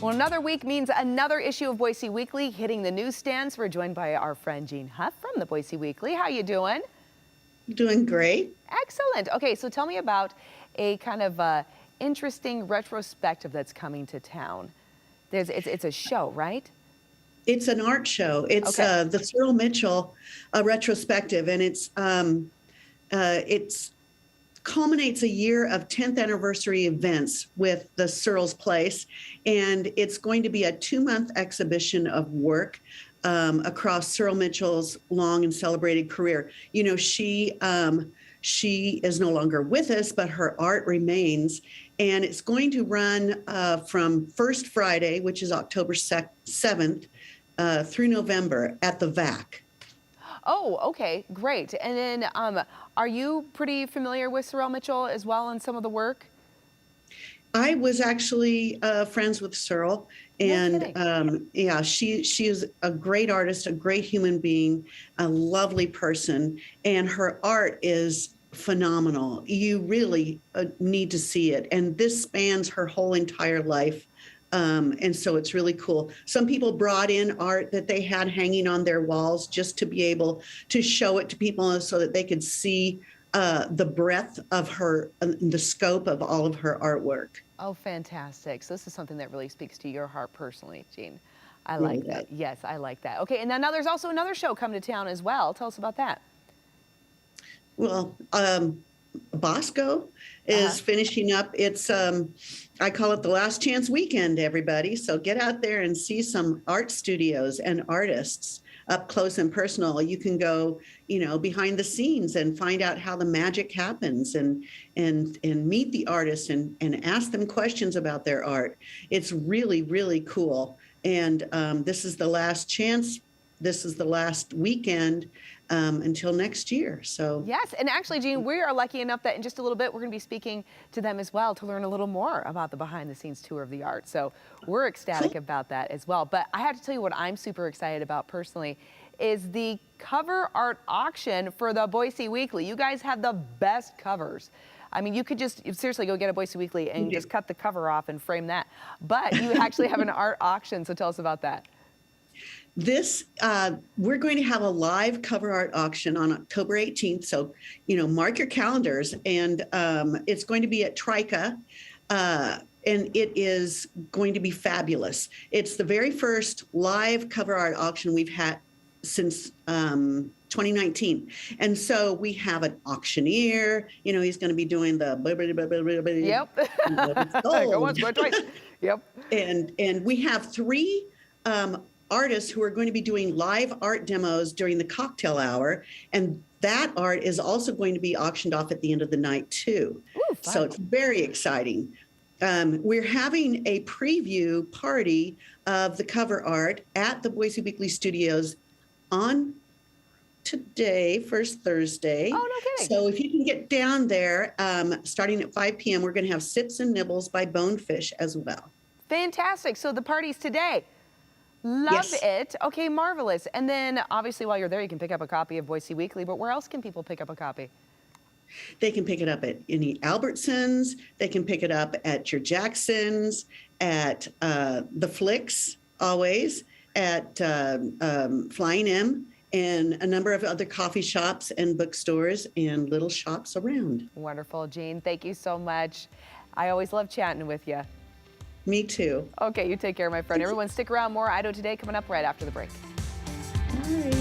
Well, another week means another issue of Boise Weekly hitting the newsstands. We're joined by our friend Jean Huff from the Boise Weekly. How you doing? Doing great. Excellent. Okay, so tell me about a kind of interesting retrospective that's coming to town. It's a show, right? It's an art show. It's Okay. the Sorel Mitchell retrospective, and it's culminates a year of 10th anniversary events with the Sorel's Place, and it's going to be a 2-month exhibition of work across Sorel Mitchell's long and celebrated career. You know, she is no longer with us, but her art remains, and it's going to run from First Friday, which is October 7th, through November at the VAC. Oh, okay, great. And then are you pretty familiar with Sorel Mitchell as well and some of the work? I was actually friends with Sorel, and yeah, she is a great artist, a great human being, a lovely person, and her art is phenomenal. You really need to see it, and this spans her whole entire life. And so it's really cool. Some people brought in art that they had hanging on their walls just to be able to show it to people so that they could see the breadth of her, the scope of all of her artwork. Oh, fantastic. So this is something that really speaks to your heart personally, Jean. I like that. Yes, I like that. Okay, and now there's also another show coming to town as well. Tell us about that. Well, Bosco is finishing up. It's I call it the last chance weekend, everybody. So get out there and see some art studios and artists up close and personal. You can go, you know, behind the scenes and find out how the magic happens, and meet the artists and ask them questions about their art. It's really, really cool. And this is the last chance. This is the last weekend until next year. So yes, and actually, Jean, we are lucky enough that in just a little bit we're going to be speaking to them as well to learn a little more about the behind-the-scenes tour of the art. So we're ecstatic about that as well. But I have to tell you what I'm super excited about personally is the cover art auction for the Boise Weekly. You guys have the best covers. I mean, you could just seriously go get a Boise Weekly and just cut the cover off and frame that. But you actually have an art auction, so tell us about that. This, we're going to have a live cover art auction on October 18th. So, you know, mark your calendars, and it's going to be at Trica, and it is going to be fabulous. It's the very first live cover art auction we've had since 2019. And so we have an auctioneer, you know, he's going to be doing the yep. Go once, go twice. Yep. And we have 3 artists who are going to be doing live art demos during the cocktail hour, and that art is also going to be auctioned off at the end of the night too. Ooh, so it's very exciting. We're having a preview party of the cover art at the Boise Weekly Studios on today, first Thursday. Oh, no kidding. So if you can get down there, starting at 5 p.m., we're going to have Sips and Nibbles by Bonefish as well. Fantastic. So the party's today. Love it. Okay, marvelous. And then obviously while you're there, you can pick up a copy of Boise Weekly, but where else can people pick up a copy? They can pick it up at any Albertsons. They can pick it up at your Jacksons, at the Flicks, always, at Flying M, and a number of other coffee shops and bookstores and little shops around. Wonderful, Jean. Thank you so much. I always love chatting with you. Me too. Okay, you take care, my friend. Everyone stick around. More Idaho Today coming up right after the break. All right.